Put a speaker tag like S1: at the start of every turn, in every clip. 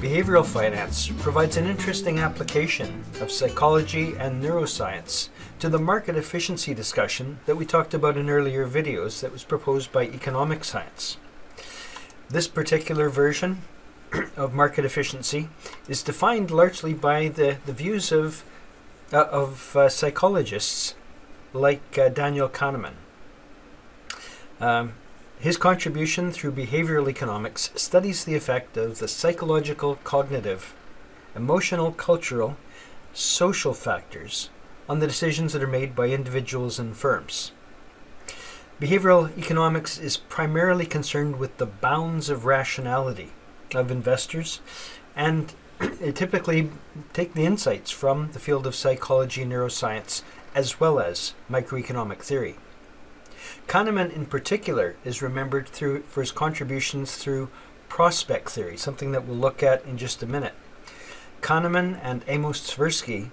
S1: Behavioral finance provides an interesting application of psychology and neuroscience to the market efficiency discussion that we talked about in earlier videos that was proposed by economic science. This particular version of market efficiency is defined largely by the views of psychologists like Daniel Kahneman. His contribution through behavioral economics studies the effect of the psychological, cognitive, emotional, cultural, social factors on the decisions that are made by individuals and firms. Behavioral economics is primarily concerned with the bounds of rationality of investors, and it typically take the insights from the field of psychology and neuroscience as well as microeconomic theory. Kahneman in particular is remembered for his contributions through prospect theory, something that we'll look at in just a minute. Kahneman and Amos Tversky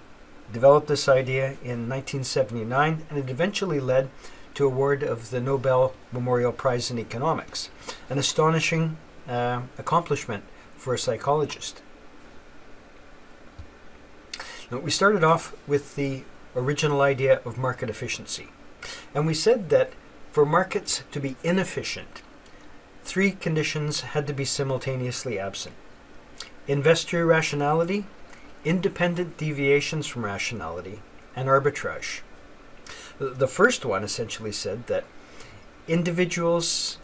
S1: developed this idea in 1979, and it eventually led to award of the Nobel Memorial Prize in Economics, an astonishing accomplishment for a psychologist. Now, we started off with the original idea of market efficiency, and we said that for markets to be inefficient, three conditions had to be simultaneously absent: investor rationality, independent deviations from rationality, and arbitrage. The first one essentially said that individuals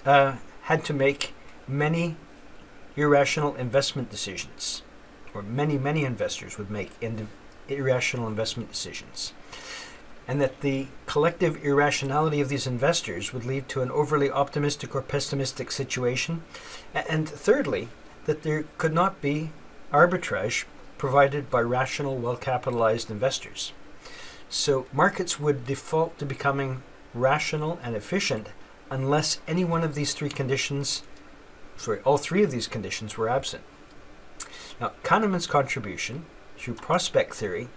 S1: had to make many irrational investment decisions, or many investors would make irrational investment decisions, and that the collective irrationality of these investors would lead to an overly optimistic or pessimistic situation. And thirdly, that there could not be arbitrage provided by rational, well-capitalized investors. So markets would default to becoming rational and efficient unless any one of these all three of these conditions were absent. Now, Kahneman's contribution through prospect theory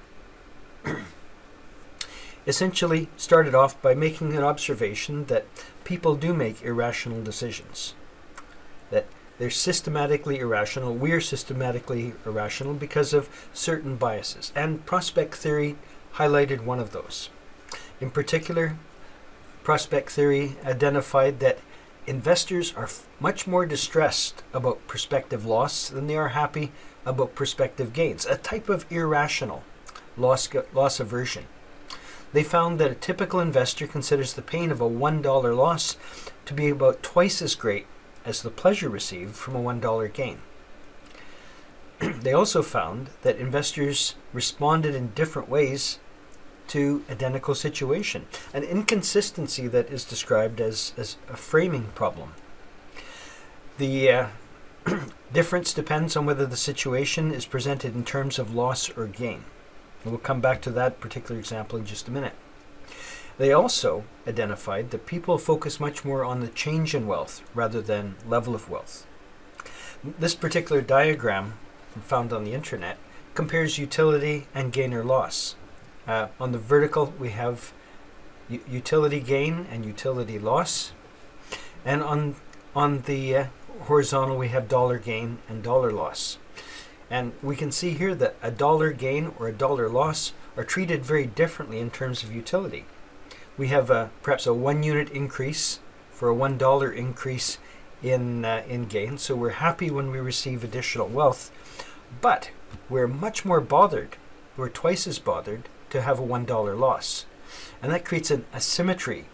S1: essentially started off by making an observation that people do make irrational decisions, that they're systematically irrational. We're systematically irrational because of certain biases, and prospect theory highlighted one of those. In particular, prospect theory identified that investors are much more distressed about prospective loss than they are happy about prospective gains, a type of irrational loss aversion. They found that a typical investor considers the pain of a $1 loss to be about twice as great as the pleasure received from a $1 gain. They also found that investors responded in different ways to identical situation, an inconsistency that is described as a framing problem. The difference depends on whether the situation is presented in terms of loss or gain. We'll come back to that particular example in just a minute. They also identified that people focus much more on the change in wealth rather than level of wealth. This particular diagram found on the internet compares utility and gain or loss. On the vertical we have utility gain and utility loss, and on the horizontal we have dollar gain and dollar loss. And we can see here that a dollar gain or a dollar loss are treated very differently in terms of utility. We have perhaps a 1 unit increase for a $1 increase in gain, so we're happy when we receive additional wealth, but we're much more bothered, we're twice as bothered to have a $1 loss. And that creates an asymmetry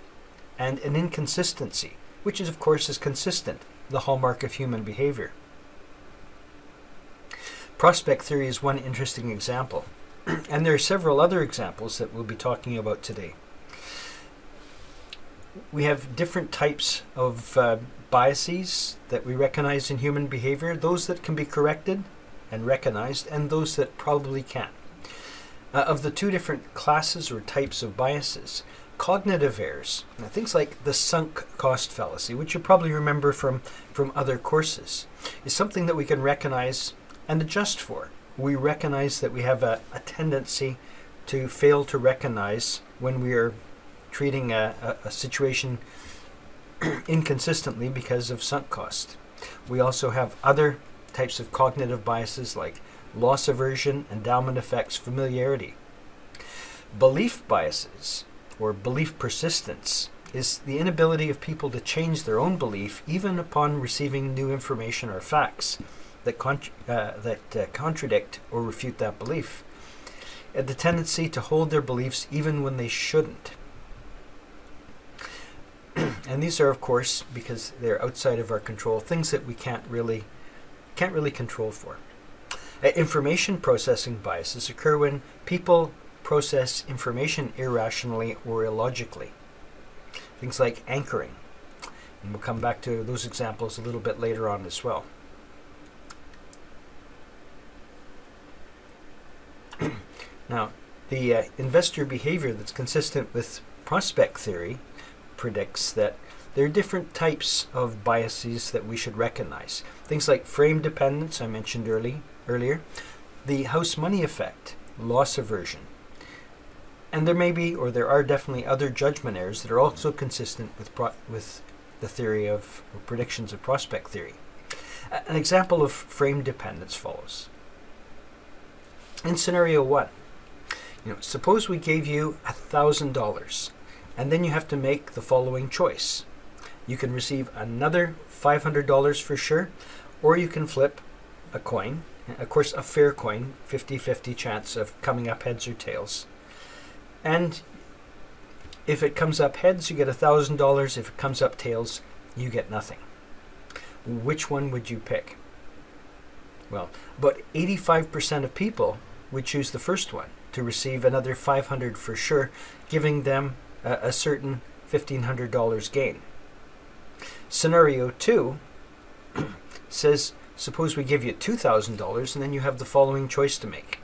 S1: and an inconsistency, which is of course consistent, the hallmark of human behavior. Prospect theory is one interesting example, and there are several other examples that we'll be talking about today. We have different types of biases that we recognize in human behavior, those that can be corrected and recognized, and those that probably can't. Of the two different classes or types of biases, cognitive errors, things like the sunk cost fallacy, which you probably remember from other courses, is something that we can recognize and adjust for. We recognize that we have a tendency to fail to recognize when we are treating a situation inconsistently because of sunk cost. We also have other types of cognitive biases like loss aversion, endowment effects, familiarity. Belief biases, or belief persistence, is the inability of people to change their own belief even upon receiving new information or facts that contradict or refute that belief. And the tendency to hold their beliefs even when they shouldn't. And these are, of course, because they're outside of our control, things that we can't really control for. Information processing biases occur when people process information irrationally or illogically. Things like anchoring. And we'll come back to those examples a little bit later on as well. Now, the investor behavior that's consistent with prospect theory predicts that there are different types of biases that we should recognize. Things like frame dependence, I mentioned earlier, the house money effect, loss aversion. And there may be, or there are definitely other judgment errors that are also consistent with the theory of, or predictions of prospect theory. An example of frame dependence follows. In scenario 1, suppose we gave you $1,000, and then you have to make the following choice. You can receive another $500 for sure, or you can flip a coin, of course a fair coin, 50-50 chance of coming up heads or tails. And if it comes up heads, you get $1,000. If it comes up tails, you get nothing. Which one would you pick? Well, about 85% of people would choose the first one, to receive another $500 for sure, giving them a certain $1,500 gain. Scenario 2 says, suppose we give you $2,000 and then you have the following choice to make.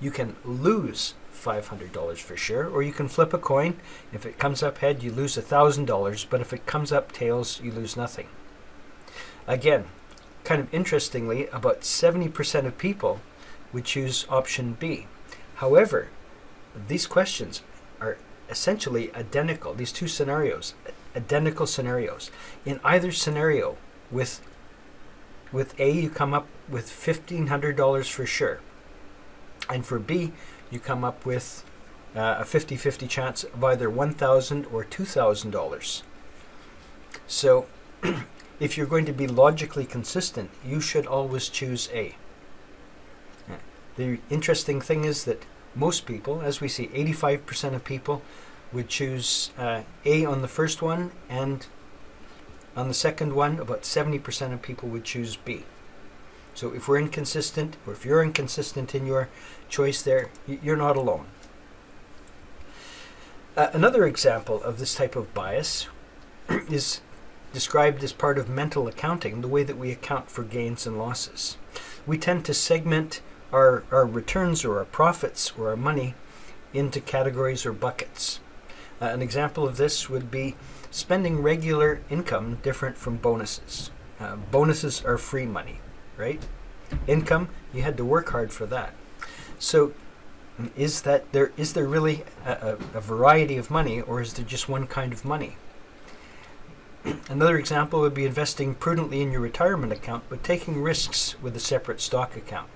S1: You can lose $500 for sure, or you can flip a coin. If it comes up head, you lose $1,000, but if it comes up tails, you lose nothing. Again, kind of interestingly, about 70% of people would choose option B. However, these questions are essentially identical, these two scenarios, identical scenarios. In either scenario, with A, you come up with $1,500 for sure. And for B, you come up with a 50-50 chance of either $1,000 or $2,000. So, if you're going to be logically consistent, you should always choose A. The interesting thing is that most people, as we see, 85% of people would choose A on the first one, and on the second one, about 70% of people would choose B. So if we're inconsistent, or if you're inconsistent in your choice there, you're not alone. Another example of this type of bias is described as part of mental accounting, the way that we account for gains and losses. We tend to segment our returns or our profits or our money into categories or buckets. An example of this would be spending regular income different from bonuses. Bonuses are free money, right? Income, you had to work hard for that. So is there really a variety of money, or is there just one kind of money? Another example would be investing prudently in your retirement account, but taking risks with a separate stock account.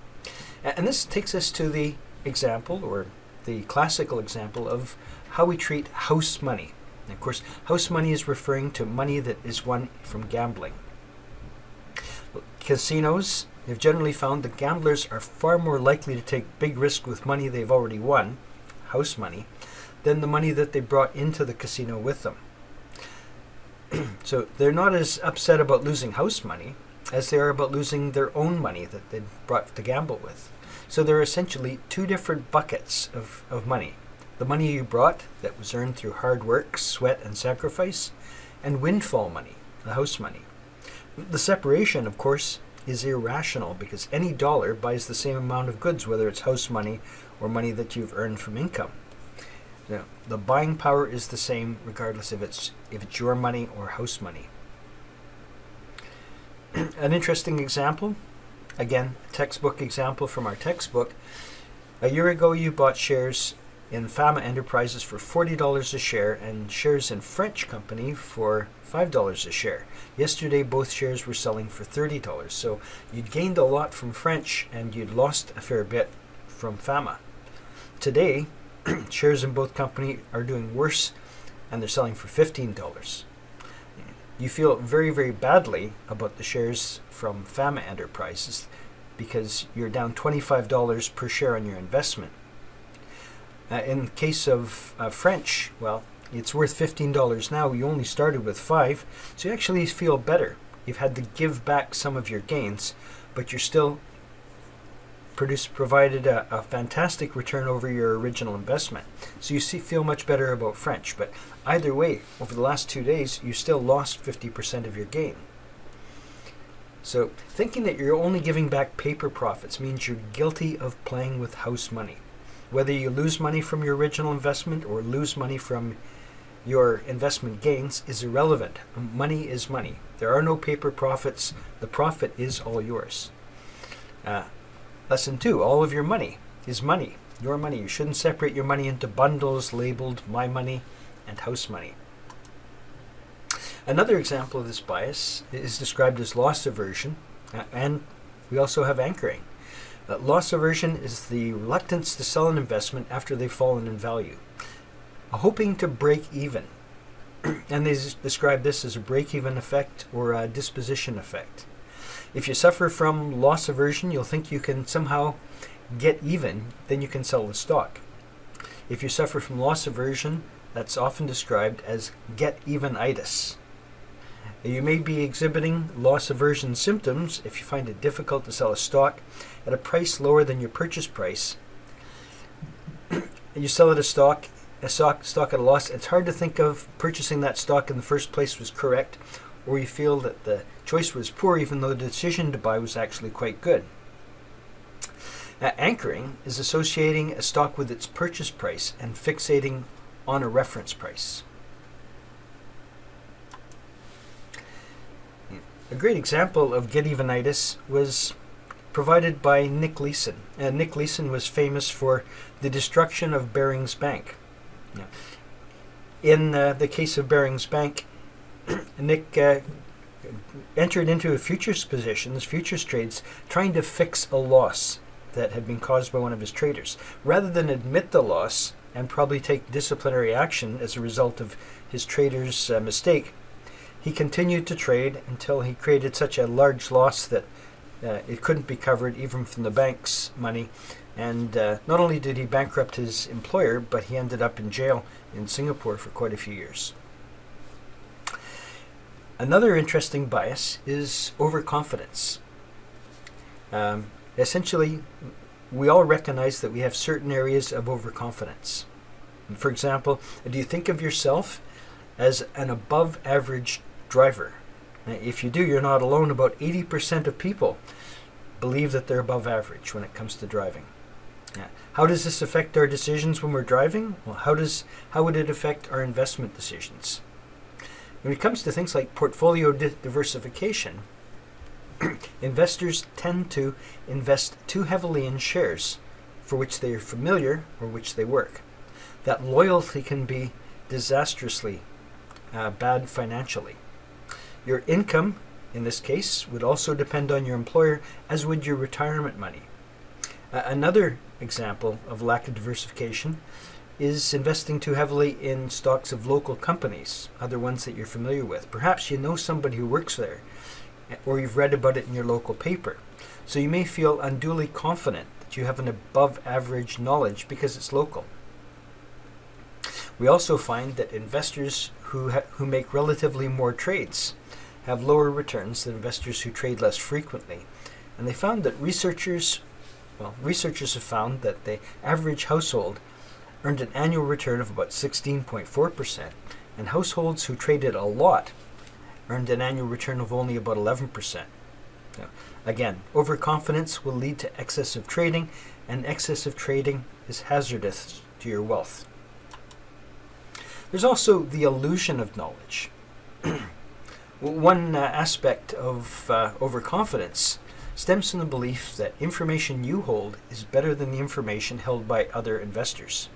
S1: And this takes us to the example, or the classical example, of how we treat house money. And of course, house money is referring to money that is won from gambling. Casinos have generally found that gamblers are far more likely to take big risk with money they've already won, house money, than the money that they brought into the casino with them. So they're not as upset about losing house money as they are about losing their own money that they brought to gamble with. So there are essentially two different buckets of money. The money you brought that was earned through hard work, sweat, and sacrifice, and windfall money, the house money. The separation, of course, is irrational because any dollar buys the same amount of goods, whether it's house money or money that you've earned from income. Now, the buying power is the same regardless if it's your money or house money. An interesting example, again, a textbook example from our textbook. A year ago you bought shares in Fama Enterprises for $40 a share and shares in French company for $5 a share. Yesterday, both shares were selling for $30. So you'd gained a lot from French and you'd lost a fair bit from Fama. Today, shares in both companies are doing worse and they're selling for $15. You feel very, very badly about the shares from Fama Enterprises because you're down $25 per share on your investment. In the case of French, well, it's worth $15 now. You only started with $5, so you actually feel better. You've had to give back some of your gains, but you're still provided a fantastic return over your original investment. So you feel much better about French. But either way, over the last 2 days, you still lost 50% of your gain. So thinking that you're only giving back paper profits means you're guilty of playing with house money. Whether you lose money from your original investment or lose money from your investment gains is irrelevant. Money is money. There are no paper profits. The profit is all yours. Lesson 2, all of your money is money, your money. You shouldn't separate your money into bundles labeled my money and house money. Another example of this bias is described as loss aversion, and we also have anchoring. Loss aversion is the reluctance to sell an investment after they've fallen in value, hoping to break even. And they describe this as a break-even effect or a disposition effect. If you suffer from loss aversion, you'll think you can somehow get even, then you can sell the stock. If you suffer from loss aversion, that's often described as get-even-itis. You may be exhibiting loss aversion symptoms if you find it difficult to sell a stock at a price lower than your purchase price. You sell it a stock at a loss. It's hard to think of purchasing that stock in the first place was correct, or you feel that the choice was poor even though the decision to buy was actually quite good. Anchoring is associating a stock with its purchase price and fixating on a reference price. A great example of get-evenitis was provided by Nick Leeson. Nick Leeson was famous for the destruction of Barings Bank. In the case of Barings Bank, Nick entered into a futures trades, trying to fix a loss that had been caused by one of his traders. Rather than admit the loss and probably take disciplinary action as a result of his trader's mistake, he continued to trade until he created such a large loss that it couldn't be covered even from the bank's money. And not only did he bankrupt his employer, but he ended up in jail in Singapore for quite a few years. Another interesting bias is overconfidence. Essentially, we all recognize that we have certain areas of overconfidence. For example, do you think of yourself as an above average driver? If you do, you're not alone. About 80% of people believe that they're above average when it comes to driving. How does this affect our decisions when we're driving? Well, how would it affect our investment decisions? When it comes to things like portfolio diversification, investors tend to invest too heavily in shares for which they are familiar or which they work. That loyalty can be disastrously bad financially. Your income, in this case, would also depend on your employer, as would your retirement money. Another example of lack of diversification is investing too heavily in stocks of local companies, other ones that you're familiar with. Perhaps you know somebody who works there, or you've read about it in your local paper. So you may feel unduly confident that you have an above average knowledge because it's local. We also find that investors who make relatively more trades have lower returns than investors who trade less frequently. And they found that researchers have found that the average household earned an annual return of about 16.4%, and households who traded a lot earned an annual return of only about 11%. Now, again, overconfidence will lead to excessive trading, and excessive trading is hazardous to your wealth. There's also the illusion of knowledge. One aspect of overconfidence stems from the belief that information you hold is better than the information held by other investors.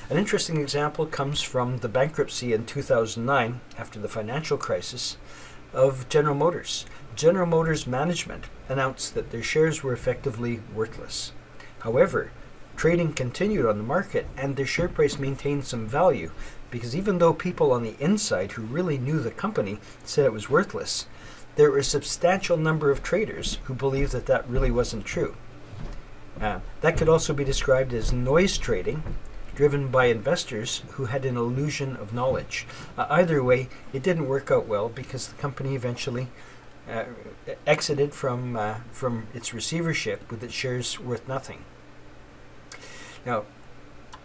S1: An interesting example comes from the bankruptcy in 2009, after the financial crisis, of General Motors. General Motors management announced that their shares were effectively worthless. However, trading continued on the market and their share price maintained some value, because even though people on the inside who really knew the company said it was worthless, there were a substantial number of traders who believed that that really wasn't true. That could also be described as noise trading, driven by investors who had an illusion of knowledge. Either way, it didn't work out well because the company eventually exited from its receivership with its shares worth nothing. Now,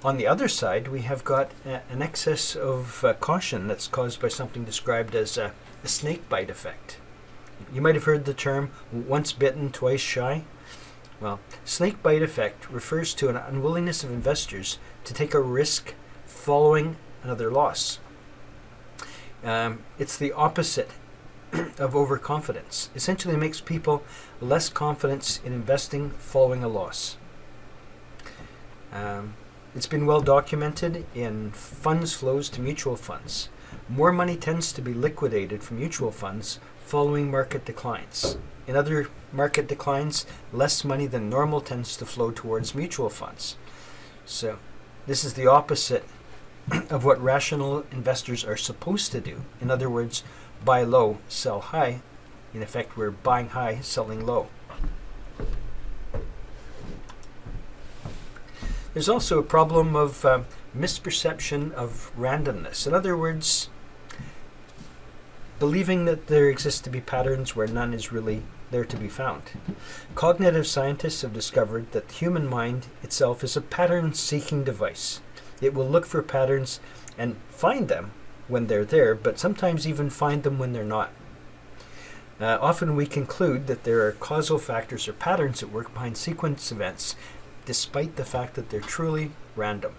S1: on the other side, we have got an excess of caution that's caused by something described as a snake bite effect. You might have heard the term once bitten, twice shy. Well, snake bite effect refers to an unwillingness of investors to take a risk following another loss. It's the opposite of overconfidence. Essentially, it makes people less confident in investing following a loss. It's been well documented in funds flows to mutual funds. More money tends to be liquidated from mutual funds following market declines. In other market declines, less money than normal tends to flow towards mutual funds. So this is the opposite of what rational investors are supposed to do. In other words, buy low, sell high. In effect, we're buying high, selling low. There's also a problem of misperception of randomness. In other words, believing that there exists to be patterns where none is really there to be found. Cognitive scientists have discovered that the human mind itself is a pattern-seeking device. It will look for patterns and find them when they're there, but sometimes even find them when they're not. Often we conclude that there are causal factors or patterns at work behind sequence events, despite the fact that they're truly random.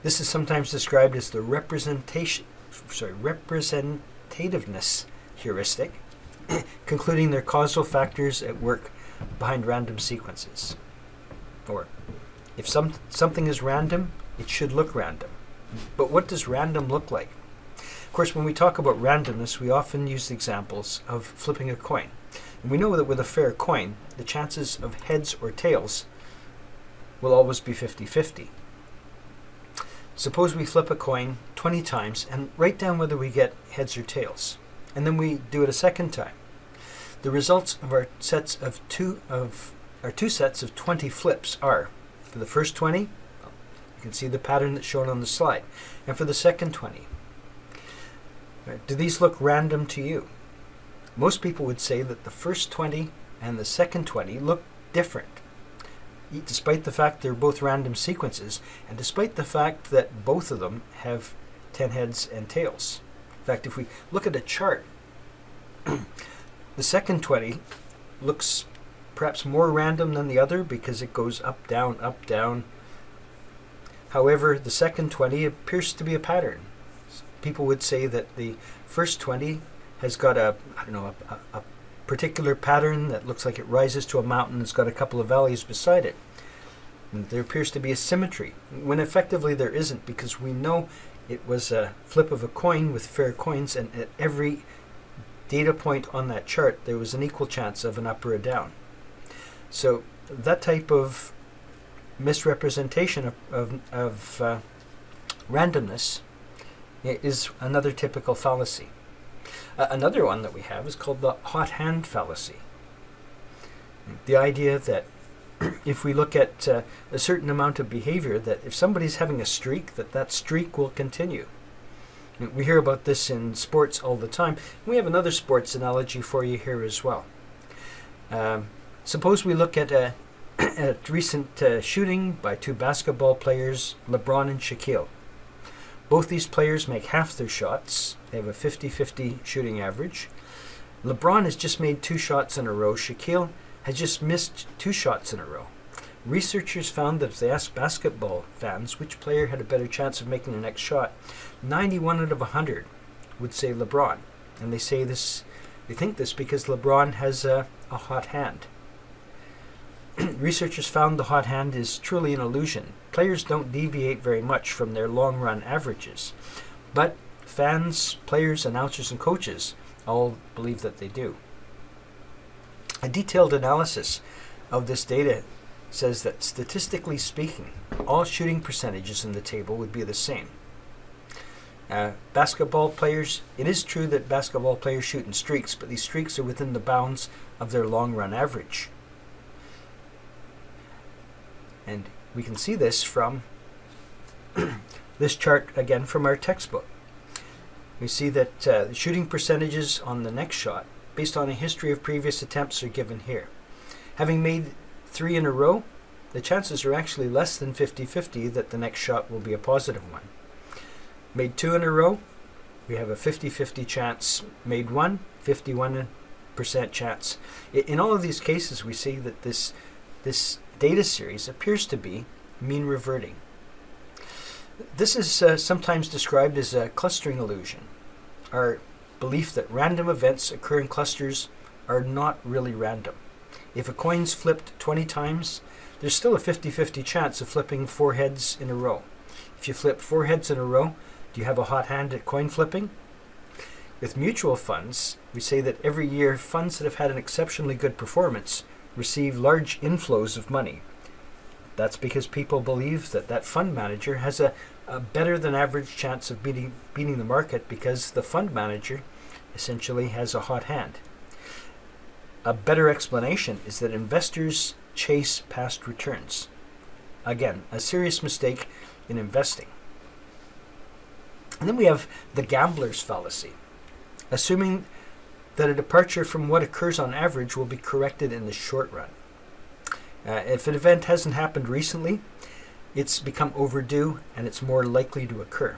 S1: This is sometimes described as the representativeness heuristic, concluding there are causal factors at work behind random sequences. Or, if something is random, it should look random. But what does random look like? Of course, when we talk about randomness, we often use examples of flipping a coin. And we know that with a fair coin, the chances of heads or tails will always be 50-50. Suppose we flip a coin 20 times and write down whether we get heads or tails. And then we do it a second time. The results of our two sets of 20 flips are, for the first 20, you can see the pattern that's shown on the slide. And for the second 20, do these look random to you? Most people would say that the first 20 and the second 20 look different, despite the fact they're both random sequences, and despite the fact that both of them have 10 heads and tails. In fact, if we look at a chart, the second 20 looks perhaps more random than the other because it goes up, down, up, down. However, the second 20 appears to be a pattern. People would say that the first 20 has got a particular pattern that looks like it rises to a mountain. It's got a couple of valleys beside it. And there appears to be a symmetry, when effectively there isn't, because we know it was a flip of a coin with fair coins, and at every data point on that chart there was an equal chance of an up or a down. So that type of misrepresentation of randomness is another typical fallacy. Another one that we have is called the hot hand fallacy. The idea that if we look at a certain amount of behavior, that if somebody's having a streak, that streak will continue. We hear about this in sports all the time. We have another sports analogy for you here as well. Suppose we look at a recent shooting by two basketball players, LeBron and Shaquille. Both these players make half their shots. They have a 50-50 shooting average. LeBron has just made 2 shots in a row. Shaquille has just missed 2 shots in a row. Researchers found that if they asked basketball fans which player had a better chance of making the next shot, 91 out of 100 would say LeBron. And they think this because LeBron has a hot hand. researchers found the hot hand is truly an illusion. Players don't deviate very much from their long-run averages, but fans, players, announcers, and coaches all believe that they do. A detailed analysis of this data says that statistically speaking, all shooting percentages in the table would be the same. Basketball players, it is true that basketball players shoot in streaks, but these streaks are within the bounds of their long-run average. And we can see this from this chart again from our textbook. We see that the shooting percentages on the next shot, based on a history of previous attempts, are given here. Having made 3 in a row, the chances are actually less than 50-50 that the next shot will be a positive one. Made 2 in a row, we have a 50-50 chance. Made 1, 51% chance. In all of these cases, we see that this data series appears to be mean reverting. This is sometimes described as a clustering illusion. Our belief that random events occur in clusters are not really random. If a coin's flipped 20 times, there's still a 50-50 chance of flipping 4 heads in a row. If you flip 4 heads in a row, do you have a hot hand at coin flipping? With mutual funds, we say that every year funds that have had an exceptionally good performance receive large inflows of money. That's because people believe that that fund manager has a better than average chance of beating the market because the fund manager essentially has a hot hand. A better explanation is that investors chase past returns. Again, a serious mistake in investing. And then we have the gambler's fallacy, assuming that a departure from what occurs on average will be corrected in the short run. If an event hasn't happened recently, it's become overdue and it's more likely to occur.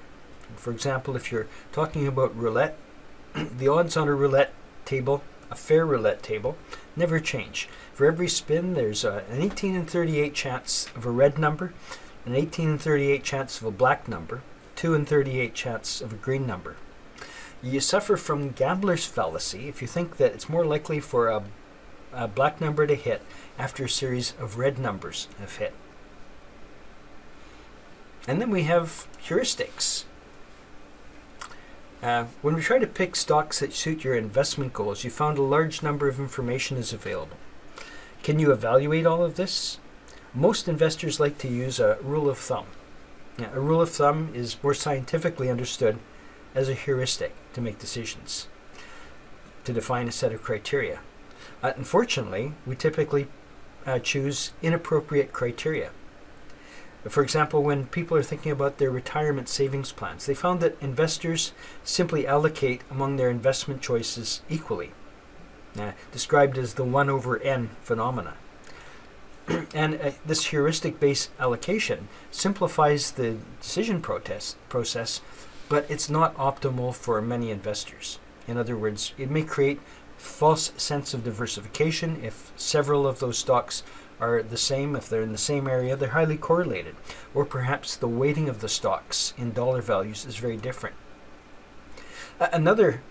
S1: For example, if you're talking about roulette, the odds on a roulette table, a fair roulette table, never change. For every spin, there's an 18 in 38 chance of a red number, an 18 in 38 chance of a black number, 2 in 38 chance of a green number. You suffer from gambler's fallacy if you think that it's more likely for a black number to hit after a series of red numbers have hit. And then we have heuristics. When we try to pick stocks that suit your investment goals, you found a large number of information is available. Can you evaluate all of this? Most investors like to use a rule of thumb. A rule of thumb is more scientifically understood as a heuristic to make decisions, to define a set of criteria. Unfortunately, we typically choose inappropriate criteria. For example, when people are thinking about their retirement savings plans, they found that investors simply allocate among their investment choices equally, described as the 1 over n phenomena. And this heuristic-based allocation simplifies the decision process, but it's not optimal for many investors. In other words, it may create false sense of diversification if several of those stocks are the same. If they're in the same area, they're highly correlated, or perhaps the weighting of the stocks in dollar values is very different. Another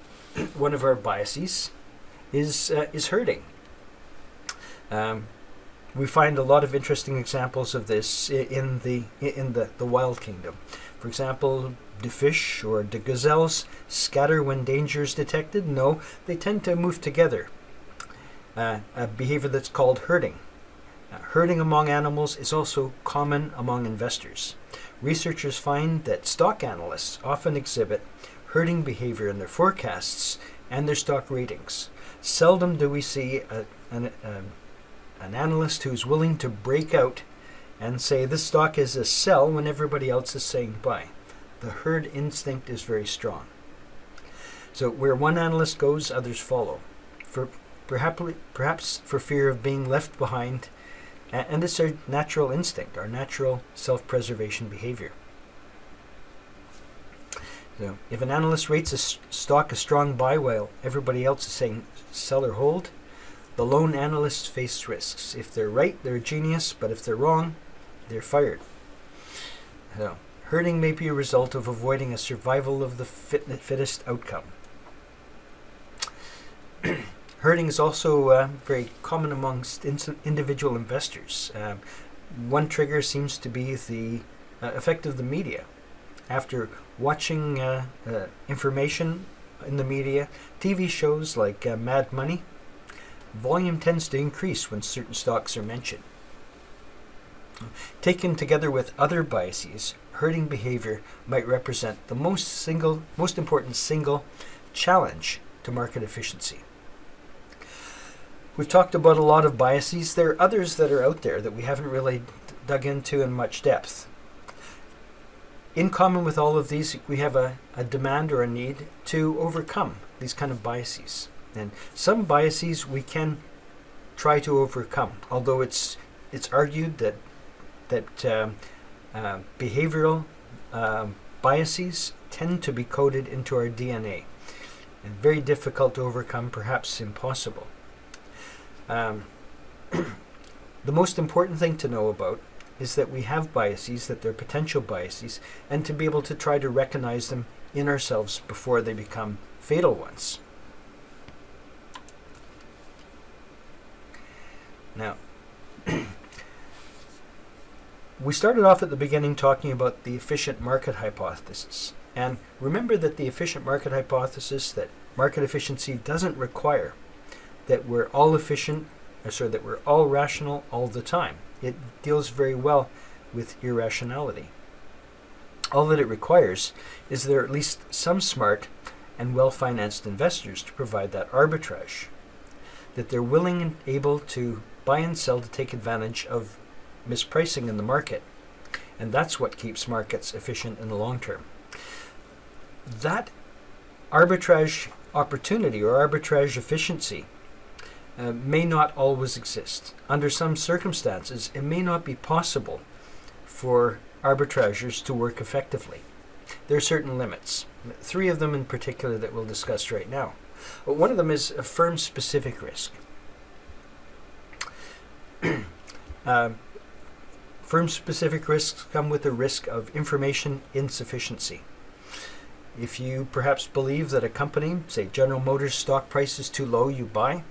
S1: one of our biases is herding. We find a lot of interesting examples of this in the wild kingdom. For example, do fish or do gazelles scatter when danger is detected? No, they tend to move together. A behavior that's called herding. Herding among animals is also common among investors. Researchers find that stock analysts often exhibit herding behavior in their forecasts and their stock ratings. Seldom do we see an analyst who's willing to break out and say this stock is a sell when everybody else is saying buy. The herd instinct is very strong. So where one analyst goes, others follow. Perhaps for fear of being left behind, and it's our natural instinct, our natural self-preservation behavior. So if an analyst rates a stock a strong buy while everybody else is saying sell or hold, the lone analysts face risks. If they're right, they're a genius, but if they're wrong, they're fired. So, herding may be a result of avoiding a survival of the fittest outcome. Herding is also very common amongst individual investors. One trigger seems to be the effect of the media. After watching information in the media, TV shows like Mad Money, volume tends to increase when certain stocks are mentioned. Taken together with other biases, herding behavior might represent the most important single challenge to market efficiency. We've talked about a lot of biases. There are others that are out there that we haven't really dug into in much depth. In common with all of these, we have a demand or a need to overcome these kind of biases. And some biases we can try to overcome, although it's argued that behavioral biases tend to be coded into our DNA, and very difficult to overcome, perhaps impossible. The most important thing to know about is that we have biases, that they're potential biases, and to be able to try to recognize them in ourselves before they become fatal ones. Now, we started off at the beginning talking about the efficient market hypothesis. And remember that the efficient market hypothesis, that market efficiency doesn't require that we're all efficient, that we're all rational all the time. It deals very well with irrationality. All that it requires is there are at least some smart and well-financed investors to provide that arbitrage, that they're willing and able to buy and sell to take advantage of mispricing in the market. And that's what keeps markets efficient in the long term. That arbitrage opportunity or arbitrage efficiency may not always exist. Under some circumstances, it may not be possible for arbitrageurs to work effectively. There are certain limits, 3 of them in particular that we'll discuss right now. But one of them is a firm-specific risk. Firm-specific risks come with the risk of information insufficiency. If you perhaps believe that a company, say General Motors stock price is too low, you buy,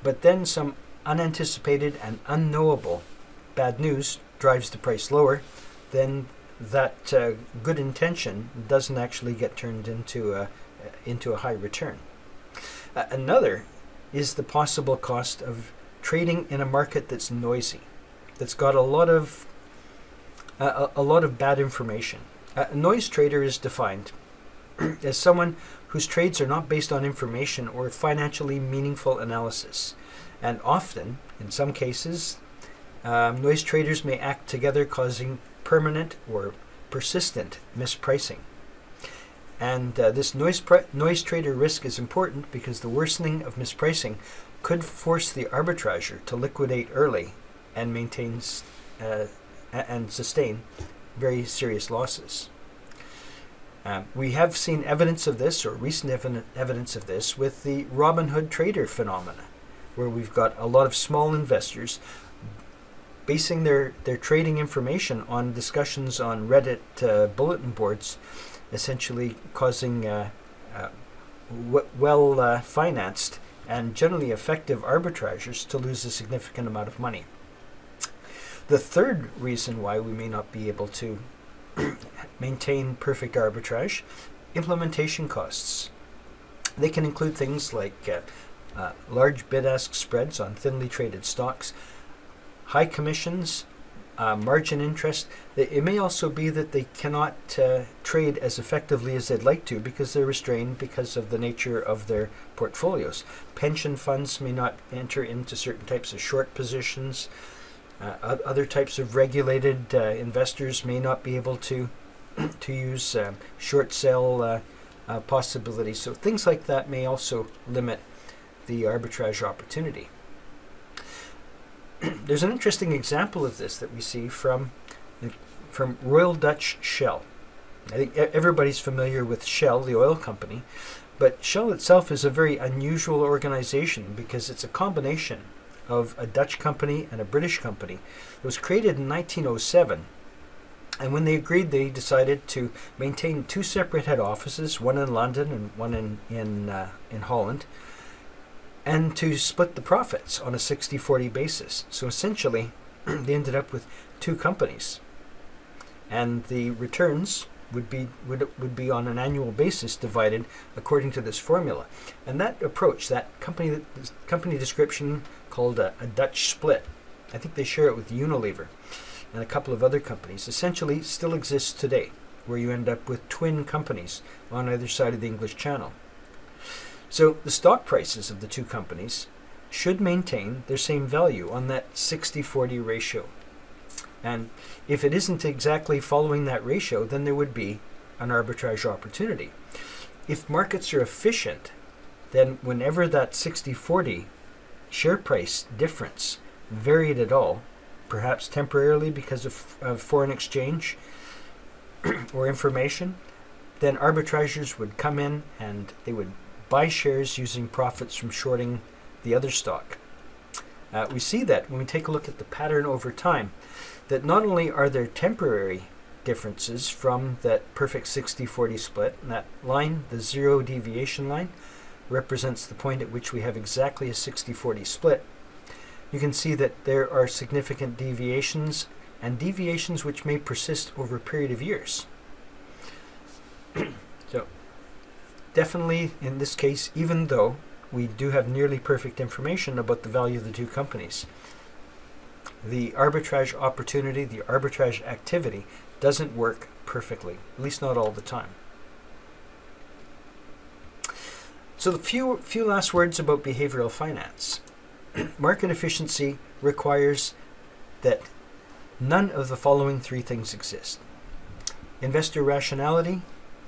S1: but then some unanticipated and unknowable bad news drives the price lower, then that good intention doesn't actually get turned into a high return. Another is the possible cost of trading in a market that's noisy, that's got a lot of bad information. A noise trader is defined as someone whose trades are not based on information or financially meaningful analysis. And often, in some cases, noise traders may act together, causing permanent or persistent mispricing. And this noise trader risk is important because the worsening of mispricing could force the arbitrager to liquidate early and maintain and sustain very serious losses. We have seen evidence of this, or recent evidence of this, with the Robinhood trader phenomena, where we've got a lot of small investors basing their trading information on discussions on Reddit bulletin boards, essentially causing well-financed and generally effective arbitrageurs to lose a significant amount of money. The third reason why we may not be able to maintain perfect arbitrage, implementation costs. They can include things like large bid-ask spreads on thinly traded stocks, high commissions, margin interest. It may also be that they cannot trade as effectively as they'd like to because they're restrained because of the nature of their portfolios. Pension funds may not enter into certain types of short positions. Other types of regulated investors may not be able to use short sale possibilities. So things like that may also limit the arbitrage opportunity. There's an interesting example of this that we see from Royal Dutch Shell. I think everybody's familiar with Shell, the oil company, but Shell itself is a very unusual organization because it's a combination of a Dutch company and a British company. It was created in 1907, and when they agreed, they decided to maintain 2 separate head offices, one in London and one in Holland. and to split the profits on a 60-40 basis. So essentially, they ended up with two companies, and the returns would be on an annual basis divided according to this formula. And that approach, that company description called a Dutch split, I think they share it with Unilever and a couple of other companies, essentially still exists today, where you end up with twin companies on either side of the English Channel. So the stock prices of the two companies should maintain their same value on that 60-40 ratio. And if it isn't exactly following that ratio, then there would be an arbitrage opportunity. If markets are efficient, then whenever that 60-40 share price difference varied at all, perhaps temporarily because of foreign exchange or information, then arbitrageurs would come in and they would buy shares using profits from shorting the other stock. We see that when we take a look at the pattern over time, that not only are there temporary differences from that perfect 60-40 split, and that line, the zero deviation line, represents the point at which we have exactly a 60-40 split. You can see that there are significant deviations, and deviations which may persist over a period of years. So, definitely in this case, even though we do have nearly perfect information about the value of the two companies, the arbitrage opportunity, the arbitrage activity doesn't work perfectly, at least not all the time. So the few last words about behavioral finance. Market efficiency requires that none of the following three things exist: investor rationality,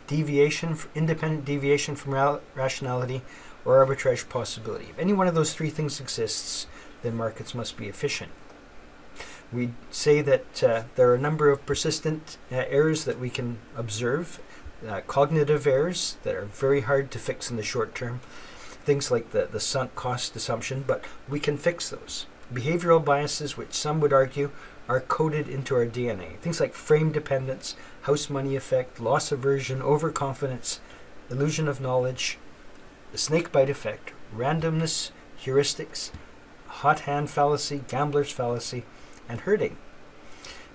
S1: independent deviation from rationality, or arbitrage possibility. If any one of those three things exists, then markets must be efficient. We say that there are a number of persistent errors that we can observe, cognitive errors that are very hard to fix in the short term, things like the sunk cost assumption, but we can fix those. Behavioral biases, which some would argue are coded into our DNA, things like frame dependence, house money effect, loss aversion, overconfidence, illusion of knowledge, the snake bite effect, randomness, heuristics, hot hand fallacy, gambler's fallacy, and herding.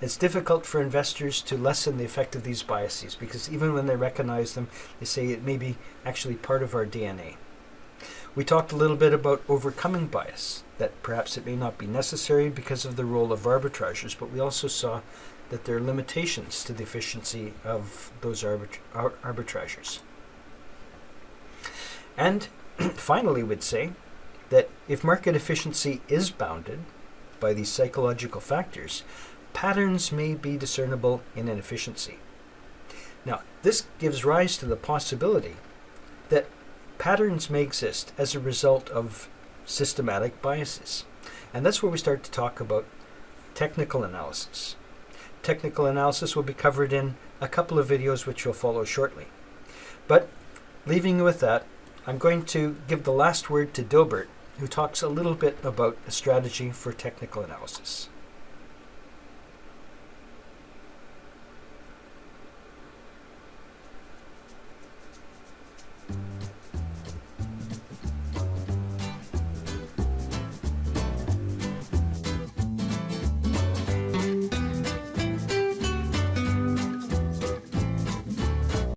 S1: It's difficult for investors to lessen the effect of these biases because even when they recognize them, they say it may be actually part of our DNA. We talked a little bit about overcoming bias, that perhaps it may not be necessary because of the role of arbitrageurs, but we also saw that there are limitations to the efficiency of those arbitrageurs. And finally, we'd say that if market efficiency is bounded by these psychological factors, patterns may be discernible in inefficiency. Now, this gives rise to the possibility that patterns may exist as a result of systematic biases. And that's where we start to talk about technical analysis. Technical analysis will be covered in a couple of videos which will follow shortly. But leaving you with that, I'm going to give the last word to Dilbert, who talks a little bit about a strategy for technical analysis.